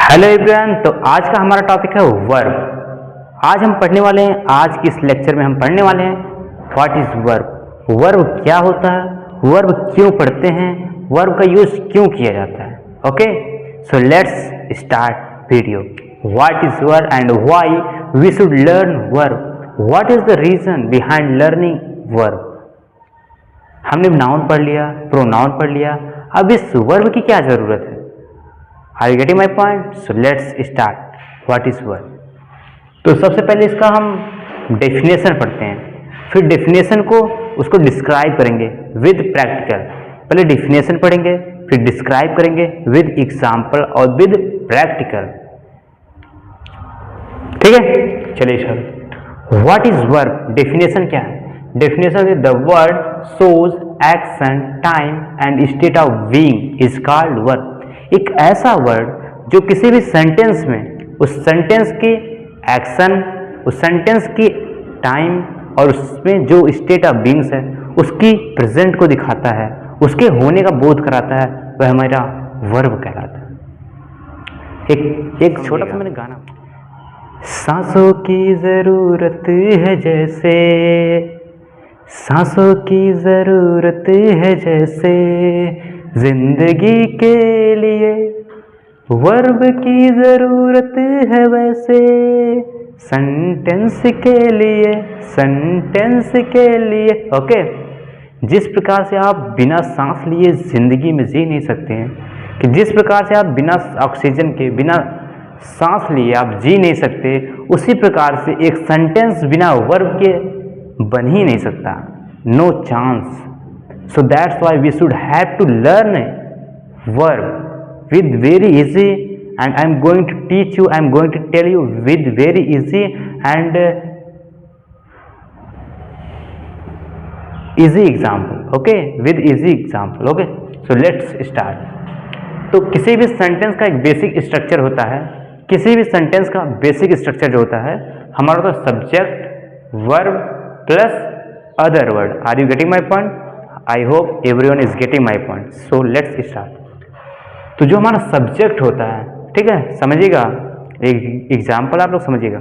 Hello everyone. तो आज का हमारा टॉपिक है वर्ब। आज हम पढ़ने वाले हैं, आज की इस लेक्चर में हम पढ़ने वाले हैं व्हाट इज वर्ब। वर्ब क्या होता है, वर्ब क्यों पढ़ते हैं, वर्ब का यूज क्यों किया जाता है। Okay, so let's start video. What is verb and why we should learn verb. What is the reason behind learning verb. हमने नाउन पढ़ लिया, प्रोनाउन पढ़ लिया, अब इस वर्ब की क्या जरूरत है। Are you getting my point? So let's start. What is verb? तो सबसे पहले इसका हम डेफिनेशन पढ़ते हैं, फिर डेफिनेशन को उसको डिस्क्राइब करेंगे विद प्रैक्टिकल। पहले डेफिनेशन पढ़ेंगे, फिर डिस्क्राइब करेंगे विद एग्जाम्पल और विद प्रैक्टिकल। ठीक है, चलिए sir. What is verb? Definition क्या है? Definition is the word shows action, time and state of being is called verb. एक ऐसा वर्ड जो किसी भी सेंटेंस में उस सेंटेंस की एक्शन, उस सेंटेंस की टाइम और उसमें जो स्टेट ऑफ बीइंग्स है उसकी प्रेजेंट को दिखाता है, उसके होने का बोध कराता है, वह हमारा वर्ब कहलाता है। एक छोटा सा मैंने गाना, सांसों की जरूरत है जैसे, सांसों की जरूरत है जैसे, जिंदगी के लिए वर्ब की जरूरत है वैसे, सेंटेंस के लिए, सेंटेंस के लिए। ओके, जिस प्रकार से आप बिना सांस लिए जिंदगी में जी नहीं सकते हैं, कि जिस प्रकार से आप बिना ऑक्सीजन के, बिना सांस लिए आप जी नहीं सकते, उसी प्रकार से एक सेंटेंस बिना वर्ब के बन ही नहीं सकता। No chance. So that's why we should have to learn verb with very easy, and I'm going to teach you, I'm going to tell you with very easy and easy example. Okay, with easy example. Okay, so let's start. तो किसी भी sentence का एक basic structure होता है, किसी भी sentence का बेसिक स्ट्रक्चर जो होता है हमारा, तो subject, verb plus other word. Are you getting my point? I hope everyone is getting my point. So let's start. तो जो हमारा सब्जेक्ट होता है, ठीक है, समझिएगा, एक एग्जाम्पल आप लोग समझिएगा।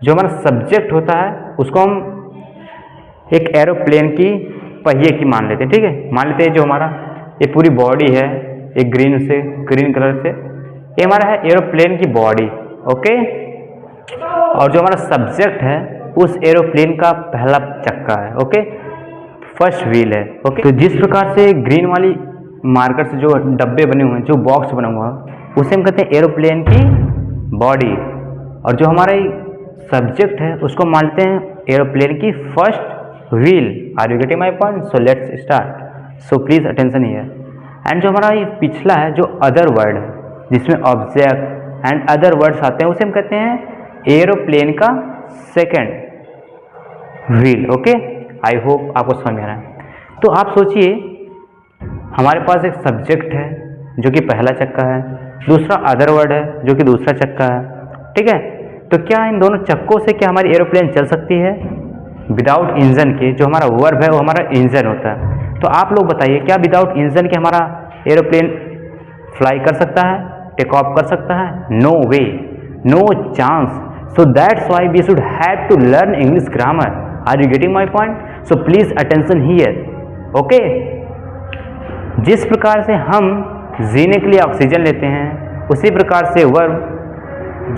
जो हमारा सब्जेक्ट होता है उसको हम एक एरोप्लेन की पहिए की मान लेते हैं। ठीक है, मान लेते हैं जो हमारा ये पूरी बॉडी है, एक ग्रीन कलर से, ये हमारा है एरोप्लेन की बॉडी। ओके, और जो हमारा सब्जेक्ट है उस एरोप्लेन का पहला चक्का है। ओके, फर्स्ट व्हील है। ओके, तो जिस प्रकार से ग्रीन वाली मार्कर से जो डब्बे बने हुए हैं, जो बॉक्स बना हुआ है, उसे हम कहते हैं एरोप्लेन की बॉडी। और जो हमारा सब्जेक्ट है उसको मानते हैं एरोप्लेन की first wheel. Are you getting my point? So let's start. So please attention here. And जो हमारा ये पिछला है, जो अदर वर्ड है, जिसमें ऑब्जेक्ट एंड अदर वर्ड्स आते हैं, उसे हम कहते हैं एरोप्लेन का second wheel. Okay, I hope आपको समझ में आ रहा है। तो आप सोचिए, हमारे पास एक सब्जेक्ट है जो कि पहला चक्का है, दूसरा अदर वर्ड है जो कि दूसरा चक्का है। ठीक है, तो क्या इन दोनों चक्कों से क्या हमारी एरोप्लेन चल सकती है विदाउट इंजन के? जो हमारा वर्ब है वो हमारा इंजन होता है। तो आप लोग बताइए, क्या विदाउट इंजन के हमारा एरोप्लेन फ्लाई कर सकता है, टेक ऑफ कर सकता है? No way, no chance. So that's why we should have to learn English grammar. Are you getting my point? So please attention here. Okay, जिस प्रकार से हम जीने के लिए ऑक्सीजन लेते हैं, उसी प्रकार से वर्ब,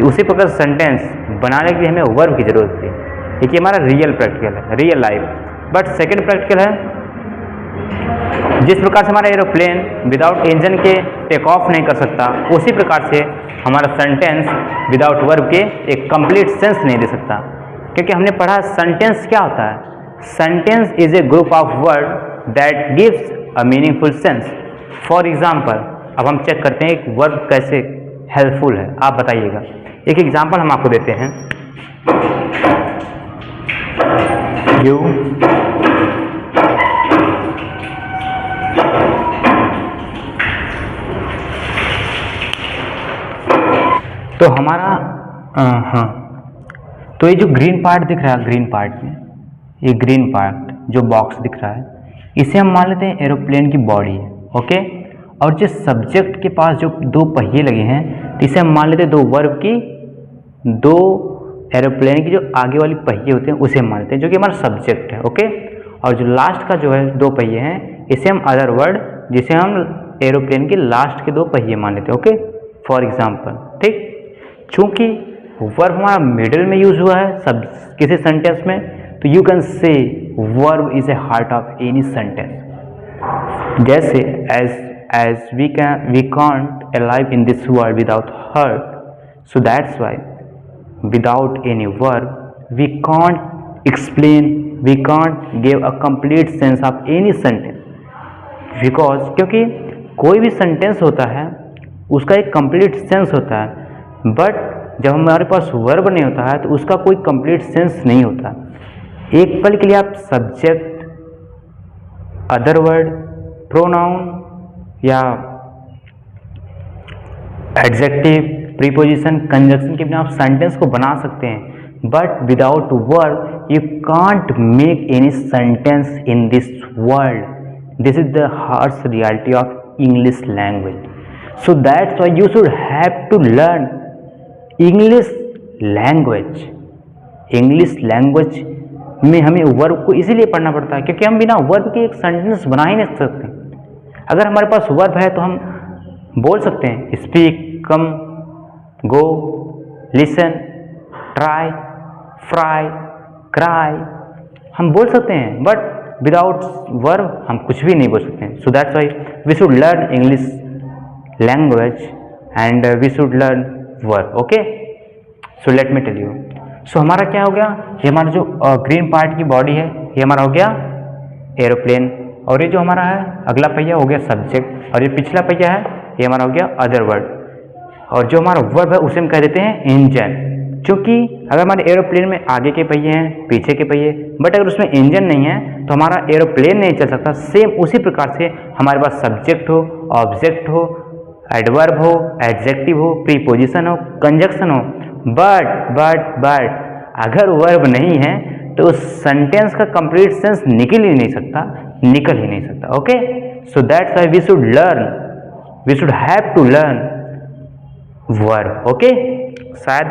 उसी प्रकार सेंटेंस बनाने के लिए हमें वर्ब की जरूरत है। देखिए, हमारा रियल प्रैक्टिकल है, real life. But second practical है, जिस प्रकार से हमारा एरोप्लेन विदाउट इंजन के टेक ऑफ नहीं कर सकता, उसी प्रकार से हमारा सेंटेंस विदाउट वर्ब के एक कंप्लीट सेंस नहीं दे सकता। क्योंकि हमने पढ़ा सेंटेंस क्या होता है। Sentence is a group of word that gives a meaningful sense. For example, अब हम चेक करते हैं एक वर्ब कैसे हेल्पफुल है, आप बताइएगा। एक एग्जाम्पल हम आपको देते हैं। यू तो हमारा हाँ, तो ये जो ग्रीन पार्ट दिख रहा है, ग्रीन पार्ट में, ये ग्रीन पार्ट जो बॉक्स दिख रहा है, इसे हम मान लेते हैं एरोप्लेन की बॉडी है। ओके, और जिस सब्जेक्ट के पास जो दो पहिए लगे हैं, तो इसे हम मान लेते हैं दो वर्ब की, दो एरोप्लेन की जो आगे वाली पहिए होते हैं उसे हम मान लेते हैं, जो कि हमारा सब्जेक्ट है। ओके, और जो लास्ट का जो है दो पहिए हैं, इसे हम अदर वर्ड, जिसे हम एरोप्लेन के लास्ट के दो पहिए मान लेते हैं। ओके, फॉर एग्जाम्पल, ठीक, चूंकि वर्ब हमारा मिडिल में यूज हुआ है सब किसी सेंटेंस में, तो you can say verb is a heart of any sentence. जैसे as we can't alive in this world without heart, so that's why without any verb we can't explain, we can't give a complete sense of any sentence, because क्योंकि कोई भी sentence होता है उसका एक complete sense होता है, but जब हमारे पास वर्ब नहीं होता है तो उसका कोई कंप्लीट सेंस नहीं होता। एक पल के लिए आप सब्जेक्ट, अदर वर्ड, प्रोनाउन या एडजेक्टिव, प्रीपोजिशन, कंजक्शन के बिना आप सेंटेंस को बना सकते हैं, but without verb you can't make any sentence in this world. This is the harsh reality of English language. So that's why you should have to learn English language. English language में हमें verb को इसीलिए पढ़ना पड़ता है क्योंकि हम बिना वर्ब के एक सेंटेंस बना ही नहीं सकते। अगर हमारे पास वर्ब है तो हम बोल सकते हैं स्पीक, कम, गो, लिसन, ट्राई, फ्राई, क्राई, हम बोल सकते हैं, बट विदाउट वर्ब हम कुछ भी नहीं बोल सकते हैं। So that's why we should learn English language and we should learn verb. Okay, so let me tell you. So हमारा क्या हो गया, ये हमारा जो ग्रीन पार्ट की बॉडी है ये हमारा हो गया एरोप्लेन, और ये जो हमारा है अगला पहिया हो गया सब्जेक्ट, और ये पिछला पहिया है ये हमारा हो गया अदर वर्ड, और जो हमारा वर्ब है उसे हम कह देते हैं इंजन। क्योंकि अगर हमारे एरोप्लेन में आगे के पहिए हैं, पीछे के पहिए, बट अगर उसमें इंजन नहीं है तो हमारा एरोप्लेन नहीं चल सकता। सेम उसी प्रकार से हमारे पास सब्जेक्ट हो, ऑब्जेक्ट हो, एडवर्ब हो, एडजेक्टिव हो, प्रीपोजिशन हो, कंजक्शन हो, बट अगर वर्ब नहीं है तो उस सेंटेंस का कंप्लीट सेंस निकल ही नहीं सकता। Okay, so that's why we should have to learn verb. Okay, शायद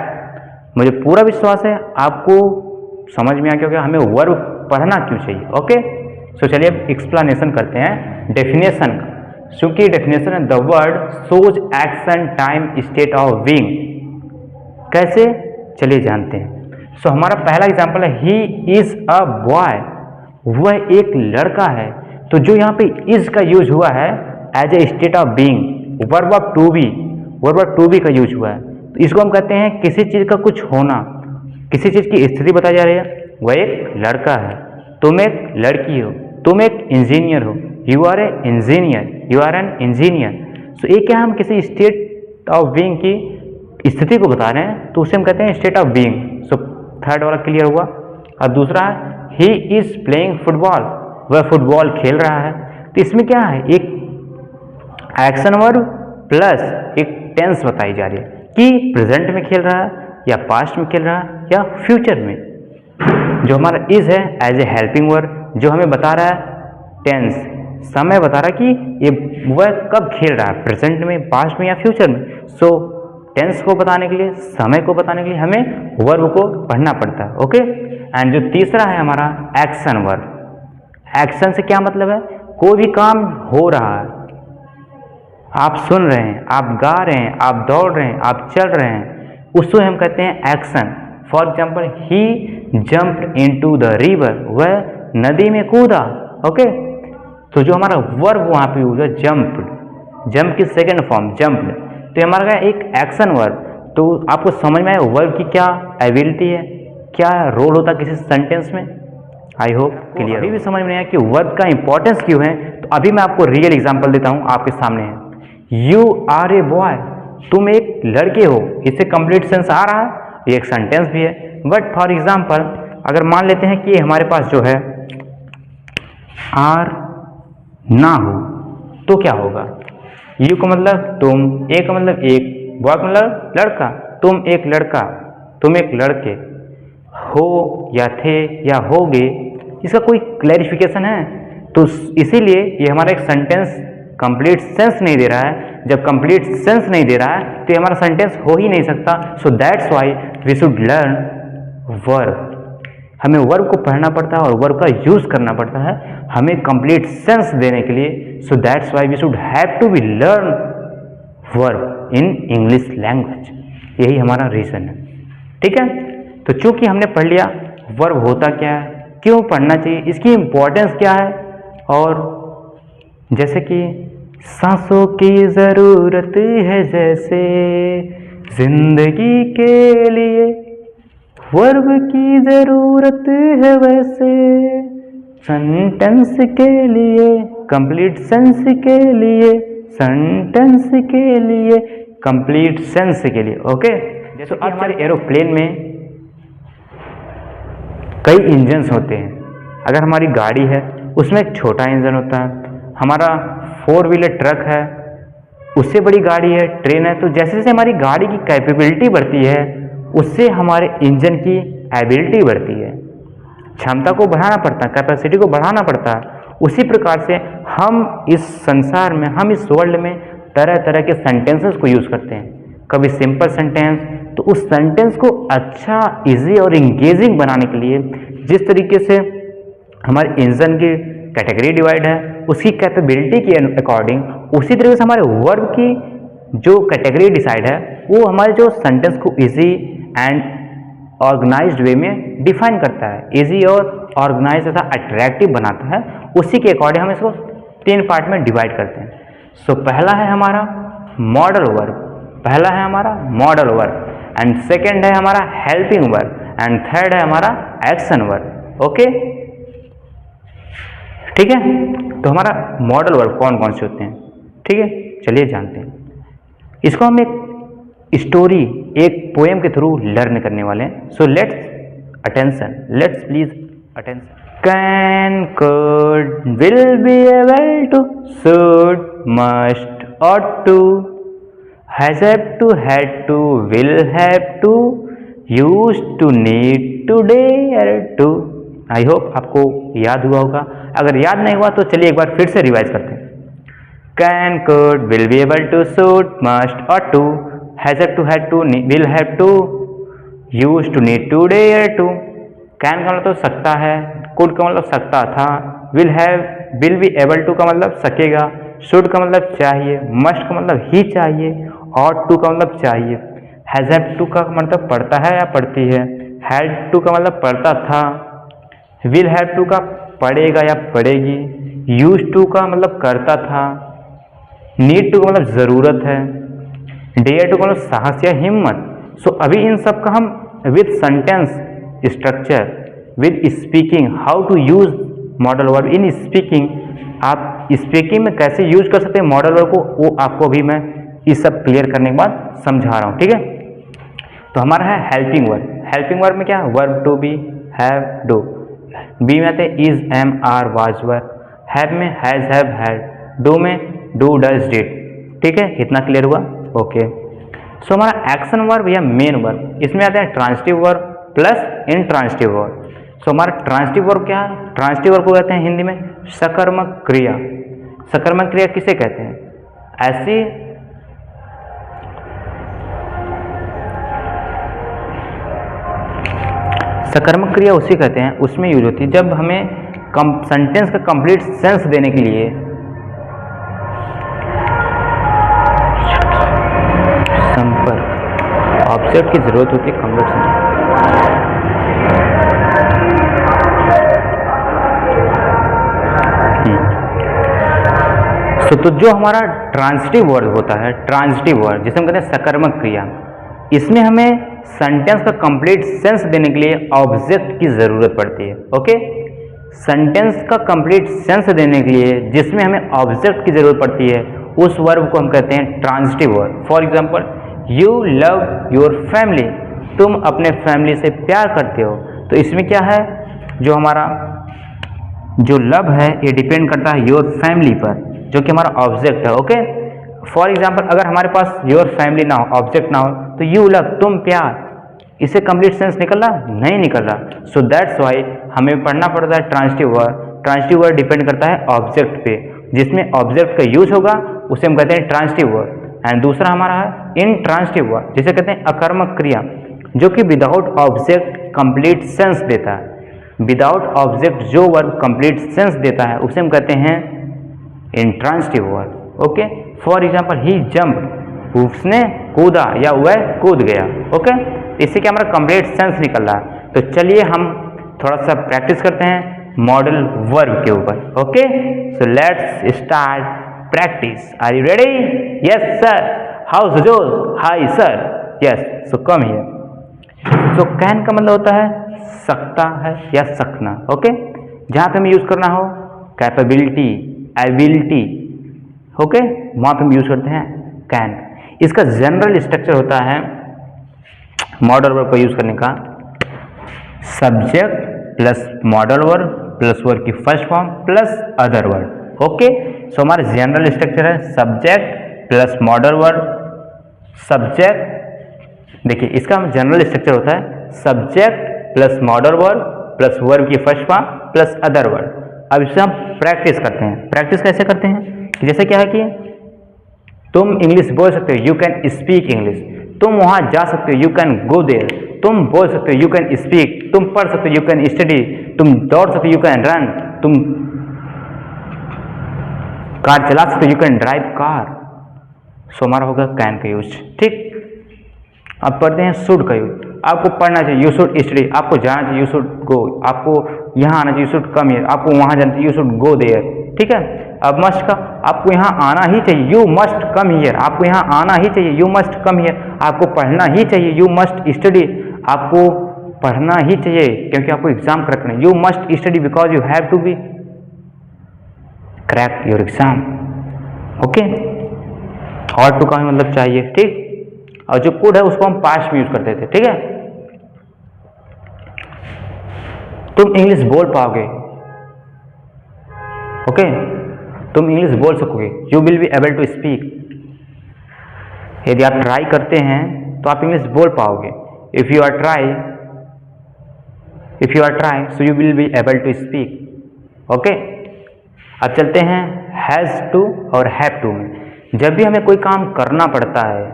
मुझे पूरा विश्वास है आपको समझ में आ गया होगा हमें वर्ब पढ़ना क्यों चाहिए। ओके, सो चलिए अब एक्सप्लेनेशन करते हैं डेफिनेशन का। क्योंकि डेफिनेशन है the word shows action, time, state of being. कैसे, चलिए जानते हैं। सो हमारा पहला एग्जांपल है ही इज अ बॉय, वह एक लड़का है। तो जो यहाँ पे इज का यूज हुआ है as a state of being, verb of to be का यूज हुआ है, तो इसको हम कहते हैं किसी चीज का कुछ होना, किसी चीज की स्थिति बताई जा रही है। वह एक लड़का है, तुम एक लड़की हो, तुम एक इंजीनियर हो, you are a engineer, you are an engineer. So एक क्या हम किसी स्टेट ऑफ बीइंग की स्थिति को बता रहे हैं तो उसे हम कहते हैं state of being. So third वाला क्लियर हुआ। और दूसरा है ही इज प्लेइंग फुटबॉल, वह फुटबॉल खेल रहा है। तो इसमें क्या है, एक एक्शन वर्ब प्लस एक टेंस बताई जा रही है कि प्रेजेंट में खेल रहा है या पास्ट में खेल रहा है या फ्यूचर में। जो हमारा इज है एज ए हेल्पिंग वर्ब, जो हमें बता रहा है टेंस, समय बता रहा है कि ये वह कब खेल रहा है, प्रेजेंट में, पास्ट में या फ्यूचर में। सो टेंस को बताने के लिए, समय को बताने के लिए हमें वर्ब को पढ़ना पड़ता है। ओके, एंड जो तीसरा है हमारा एक्शन वर्ब। एक्शन से क्या मतलब है, कोई भी काम हो रहा है, आप सुन रहे हैं, आप गा रहे हैं, आप दौड़ रहे हैं, आप चल रहे हैं, उसको हम कहते हैं action. For example he jumped into the river, वह नदी में कूदा। ओके, तो जो हमारा वर्ब वहाँ पे हुआ जंप्ड, जंप की सेकेंड फॉर्म जंप्ड, तो ये हमारा एक एक्शन वर्ब। तो आपको समझ में आया वर्ब की क्या एबिलिटी है, क्या रोल होता है किसी सेंटेंस में। I hope clear. अभी भी समझ में आया कि वर्ब का इंपॉर्टेंस क्यों है, तो अभी मैं आपको रियल एग्जांपल देता हूँ, आपके सामने है। यू आर ए बॉय, तुम एक लड़के हो, इससे कंप्लीट सेंस आ रहा है, ये एक सेंटेंस भी है। बट फॉर एग्जाम्पल अगर मान लेते हैं कि हमारे पास जो है आर ना हो तो क्या होगा, यू का मतलब तुम, ए का मतलब एक, बॉय का मतलब लड़का, तुम एक लड़का, तुम एक लड़के, हो या थे या होगे, इसका कोई क्लैरिफिकेशन है। तो इसीलिए ये हमारा एक सेंटेंस कंप्लीट सेंस नहीं दे रहा है, जब कंप्लीट सेंस नहीं दे रहा है तो ये हमारा सेंटेंस हो ही नहीं सकता। So that's why we should learn verb. हमें वर्ब को पढ़ना पड़ता है और वर्ब का यूज करना पड़ता है हमें कंप्लीट सेंस देने के लिए। So that's why we should have to be learn verb in English language. यही हमारा रीजन है, ठीक है। तो चूंकि हमने पढ़ लिया वर्ब होता क्या है, क्यों पढ़ना चाहिए, इसकी इम्पोर्टेंस क्या है, और जैसे कि सांसों की ज़रूरत है जैसे जिंदगी के लिए वर्ब की ज़रूरत है वैसे सेंटेंस के लिए, कंप्लीट सेंस के लिए, सेंटेंस के लिए, कंप्लीट सेंस के लिए। ओके, जैसे आप हमारे एरोप्लेन में कई इंजन्स होते हैं। अगर हमारी गाड़ी है उसमें एक छोटा इंजन होता है, हमारा 4 व्हीलर ट्रक है, उससे बड़ी गाड़ी है, ट्रेन है। तो जैसे जैसे हमारी गाड़ी की कैपेबिलिटी बढ़ती है उससे हमारे इंजन की एबिलिटी बढ़ती है, क्षमता को बढ़ाना पड़ता है, कैपेसिटी को बढ़ाना पड़ता है। उसी प्रकार से हम इस संसार में, हम इस वर्ल्ड में तरह तरह के सेंटेंसेस को यूज़ करते हैं। कभी सिंपल सेंटेंस, तो उस सेंटेंस को अच्छा, इजी और इंगेजिंग बनाने के लिए जिस तरीके से हमारे इंजन की कैटेगरी डिवाइड है उसकी कैपेबिलिटी के अकॉर्डिंग, उसी तरीके से हमारे वर्ब की जो कैटेगरी डिसाइड है वो हमारे जो सेंटेंस को इजी एंड ऑर्गेनाइज्ड वे में डिफाइन करता है। इजी और ऑर्गेनाइज तथा अट्रैक्टिव बनाता है। उसी के अकॉर्डिंग हम इसको 3 पार्ट में डिवाइड करते हैं। सो पहला है हमारा मॉडल वर्ब, पहला है हमारा मॉडल वर्ब, एंड सेकेंड है हमारा हेल्पिंग वर्ब, एंड थर्ड है हमारा एक्शन वर्ब। ओके, ठीक है। तो हमारा मॉडल वर्ब कौन कौन से होते हैं, ठीक है, चलिए जानते हैं। इसको हम एक स्टोरी, एक पोएम के थ्रू लर्न करने वाले हैं। So let's attention, let's please attention. Can, could, will be able to, should, must, ought to, has have to, had to, will have to, used to, need to, dare to। I hope आपको याद हुआ होगा। अगर याद नहीं हुआ तो चलिए एक बार फिर से रिवाइज करते हैं। Can, could, will be able to, should, must, ought to, has have to, had to, will have to, used to, need to, dare to। Can का मतलब सकता है, कुड का मतलब सकता था, विल बी एबल टू का मतलब सकेगा, शुड का मतलब चाहिए, मस्ट का मतलब ही चाहिए, ought to का मतलब चाहिए, has have to का मतलब पढ़ता है या पढ़ती है, had to का मतलब पढ़ता था, will have to का पढ़ेगा या पढ़ेगी, used to का मतलब करता था, need to का मतलब ज़रूरत है, dare to का मतलब साहस या हिम्मत। सो अभी इन सब का हम with sentence structure, with speaking, how to use model verb in speaking, आप स्पीकिंग में कैसे यूज कर सकते हैं मॉडल वर्ब को, वो आपको अभी मैं इस सब क्लियर करने के बाद समझा रहा हूँ, ठीक है। तो हमारा है हेल्पिंग वर्ब। हेल्पिंग वर्ब में क्या है, verb to be, have, do. Be में आते हैं is, am, are, was, were. Have में हैज, हैव, हैड। डू में डू, डज, डिड। ठीक है, इतना क्लियर हुआ, ओके। सो हमारा एक्शन वर्ब या मेन वर्ब, इसमें आते हैं transitive verb plus intransitive verb. So हमारा ट्रांजिटिव वर्ब क्या है, ट्रांजिटिव वर्ब को कहते हैं हिंदी में सकर्मक क्रिया। सकर्मक क्रिया किसे कहते हैं, ऐसी सकर्मक क्रिया उसी कहते हैं, उसमें यूज होती है जब हमें सेंटेंस का कंप्लीट सेंस देने के लिए संपर्क ऑब्जेक्ट की जरूरत होती है कंप्लीट सेंस। तो जो हमारा ट्रांजिटिव वर्ड होता है, ट्रांजिटिव वर्ड जिसे हम कहते हैं सकर्मक क्रिया, इसमें हमें सेंटेंस का कंप्लीट सेंस देने के लिए ऑब्जेक्ट की ज़रूरत पड़ती है। ओके, सेंटेंस का कंप्लीट सेंस देने के लिए जिसमें हमें ऑब्जेक्ट की ज़रूरत पड़ती है उस वर्ब को हम कहते हैं transitive verb. For example, you love your family, तुम अपने फैमिली से प्यार करते हो। तो इसमें क्या है, जो हमारा जो लव है ये डिपेंड करता है योर फैमिली पर, जो कि हमारा ऑब्जेक्ट है। ओके, फॉर एग्जाम्पल अगर हमारे पास योर फैमिली ना हो, ऑब्जेक्ट ना हो, तो यू लव, तुम प्यार, इसे कंप्लीट सेंस निकल रहा नहीं निकल रहा। सो दैट्स वाई हमें पढ़ना पड़ता है transitive word. Transitive word depend करता है ऑब्जेक्ट पे। जिसमें ऑब्जेक्ट का यूज होगा उसे हम कहते हैं ट्रांजिटिव वर्ब, एंड दूसरा हमारा है इनट्रांजिटिव वर्ब, जिसे कहते हैं अकर्मक क्रिया, जो कि विदाउट ऑब्जेक्ट कंप्लीट सेंस देता है। विदाउट ऑब्जेक्ट जो वर्ब कंप्लीट सेंस देता है उसे हम कहते हैं intransitive verb. Okay, for example he jump, उसने कूदा या वह कूद गया। ओके, इससे क्या हमारा कंप्लीट सेंस निकल रहा है। तो चलिए हम थोड़ा सा प्रैक्टिस करते हैं मॉडल वर्ब के ऊपर। Okay, so let's start practice. Are you ready? Yes sir. How जोस? Hi sir. Yes, so come here. So can का मतलब होता है सकता है या सकना। ओके, जहां पे हमें यूज करना हो कैपेबिलिटी, एबिलिटी, ओके, वहां पे हम यूज करते हैं कैन। इसका जनरल स्ट्रक्चर होता है मॉडल वर्ब को यूज करने का, subject plus modal verb plus verb की first form plus other word. Okay, so हमारा जनरल स्ट्रक्चर है subject plus modal verb, subject, देखिए इसका जनरल स्ट्रक्चर होता है subject plus modal verb plus verb की first form plus other word. अब इससे हम प्रैक्टिस करते हैं। प्रैक्टिस कैसे करते हैं? जैसे क्या है कि तुम इंग्लिश बोल सकते हो, यू कैन स्पीक इंग्लिश। तुम वहां जा सकते हो, यू कैन गो देयर। तुम बोल सकते हो, यू कैन स्पीक। तुम पढ़ सकते हो, यू कैन स्टडी। तुम दौड़ सकते हो, यू कैन रन। तुम कार चला सकते हो, यू कैन ड्राइव कार। सो हमारा होगा कैन का यूज। ठीक, अब पढ़ते हैं शुड का यूज। आपको पढ़ना चाहिए, यू शुड स्टडी। आपको जाना चाहिए, यू शुड गो। आपको यहाँ आना चाहिए, यू शुड कम हियर। आपको वहाँ जाना चाहिए, यू शुड गो देयर। ठीक है, अब मस्ट का, आपको यहाँ आना ही चाहिए, यू मस्ट कम हियर। आपको यहाँ आना ही चाहिए, यू मस्ट कम हियर। आपको पढ़ना ही चाहिए, यू मस्ट स्टडी। आपको पढ़ना ही चाहिए क्योंकि आपको एग्जाम क्रैक करना है, you must study because you have to be crack your exam. Okay, और टू का मतलब चाहिए। ठीक, और जो कुड है उसको हम पास्ट में यूज करते थे। ठीक है, तुम इंग्लिश बोल पाओगे। ओके, तुम इंग्लिश बोल सकोगे, you will be able to speak. यदि आप ट्राई करते हैं तो आप इंग्लिश बोल पाओगे। If you are try so you will be able to speak. Okay, अब चलते हैं हैज टू और हैव टू में। जब भी हमें कोई काम करना पड़ता है,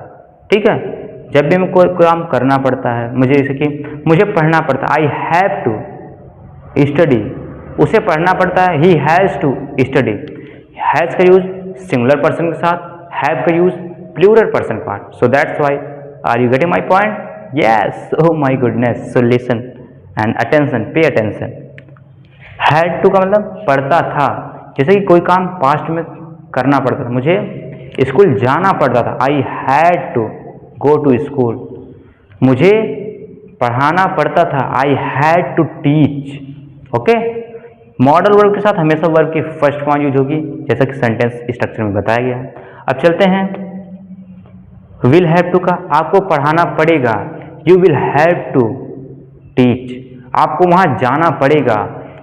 ठीक है, जब भी हमें कोई काम करना पड़ता है, मुझे जैसे कि मुझे पढ़ना पड़ता है, आई हैव टू स्टडी। उसे पढ़ना पड़ता है, he has to study. Has का यूज सिंगुलर पर्सन के साथ, हैव का use plural person part. So that's why, are you getting my point? Yes, oh my goodness. So listen and attention, pay attention. Had to का मतलब पढ़ता था। जैसे कि कोई काम पास्ट में करना पड़ता था, मुझे स्कूल जाना पड़ता था, I had to go to school. मुझे पढ़ाना पड़ता था, I had to teach. Okay, model verb के साथ हमेशा वर्ब की फर्स्ट फॉर्म यूज होगी, जैसा कि सेंटेंस स्ट्रक्चर में बताया गया है। अब चलते हैं विल हैव टू का। आपको पढ़ाना पड़ेगा, you will have to teach. आपको वहां जाना पड़ेगा,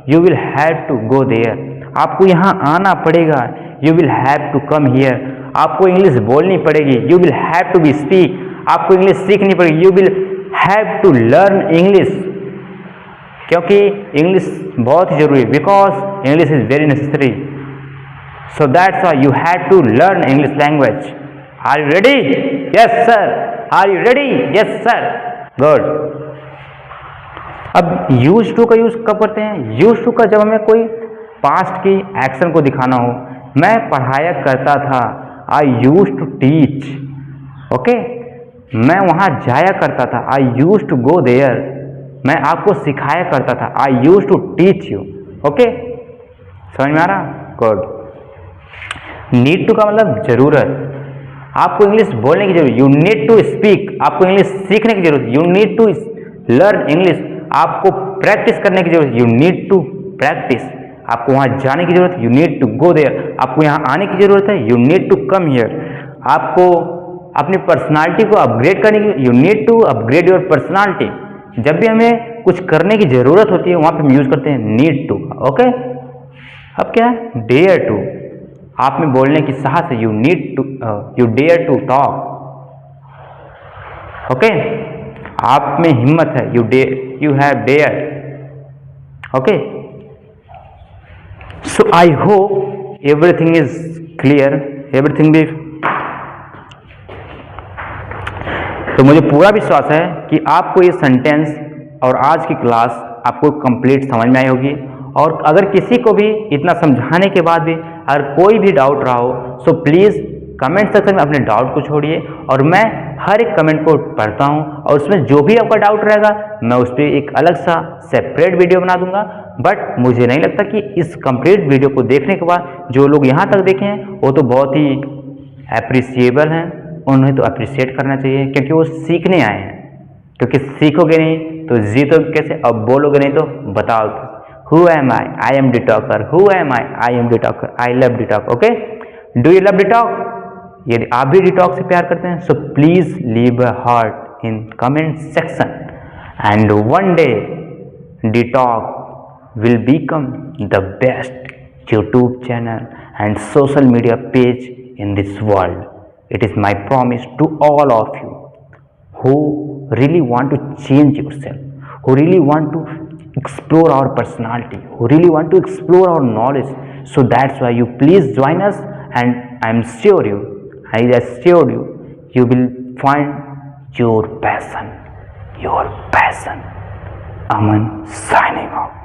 you will have to go there. आपको यहाँ आना पड़ेगा, you will have to come here. आपको इंग्लिश बोलनी पड़ेगी, you will have to be speak. आपको इंग्लिश सीखनी पड़ेगी, you will have to learn English. क्योंकि इंग्लिश बहुत ही जरूरी है, because English is very necessary. So that's why you have to learn English language. Are you ready? Yes sir. Are you ready? Yes sir. Good. अब use to का use कब करते हैं? यूज टू का जब हमें कोई पास्ट की एक्शन को दिखाना हो। मैं पढ़ाया करता था, I use to teach. Okay, मैं वहां जाया करता था, I use to go there. मैं आपको सिखाया करता था, I use to teach you. Okay, समझ में आ रहा? गुड। नीड टू का मतलब जरूरत। आपको इंग्लिश बोलने की जरूरत, यू नीड टू स्पीक। आपको इंग्लिश सीखने की जरूरत, you need to learn English. आपको प्रैक्टिस करने की जरूरत, यू नीड टू प्रैक्टिस। आपको वहां जाने की जरूरत, you need to go there. आपको यहाँ आने की जरूरत है, you need to come here. आपको अपनी पर्सनालिटी को अपग्रेड करने की, you need to upgrade your personality. जब भी हमें कुछ करने की जरूरत होती है, वहां पे हम यूज करते हैं नीड टू। ओके, अब क्या है? Dare to. आप में बोलने की साहस है, you need to, you dare to talk. Okay, आप में हिम्मत है, you have dare. Okay, so I hope everything is clear, everything भी। तो मुझे पूरा विश्वास है कि आपको ये सेंटेंस और आज की क्लास आपको कंप्लीट समझ में आई होगी। और अगर किसी को भी इतना समझाने के बाद भी अगर कोई भी डाउट रहा हो सो प्लीज़ कमेंट सेक्शन में अपने डाउट को छोड़िए, और मैं हर एक कमेंट को पढ़ता हूं और उसमें जो भी आपका डाउट रहेगा मैं उस पर एक अलग सा सेपरेट वीडियो बना दूंगा। बट मुझे नहीं लगता कि इस कंप्लीट वीडियो को देखने के बाद जो लोग यहाँ तक देखे हैं वो तो बहुत ही अप्रिसिएबल हैं, उन्हें तो अप्रिशिएट करना चाहिए क्योंकि वो सीखने आए हैं। क्योंकि सीखोगे नहीं तो जीतोगे कैसे, अब बोलोगे नहीं तो बताओ who am I, I am the talker, who am I am the talker, I love the talk. Okay, do you love the talk? यदि आप भी द टॉक से प्यार करते हैं so please leave a heart in comment section and one day the talk will become the best YouTube channel and social media page in this world. It is my promise to all of you who really want to change yourself, who really want to explore our personality, who really want to explore our knowledge. So that's why you please join us, and I assure you, you will find your passion. Aman signing off.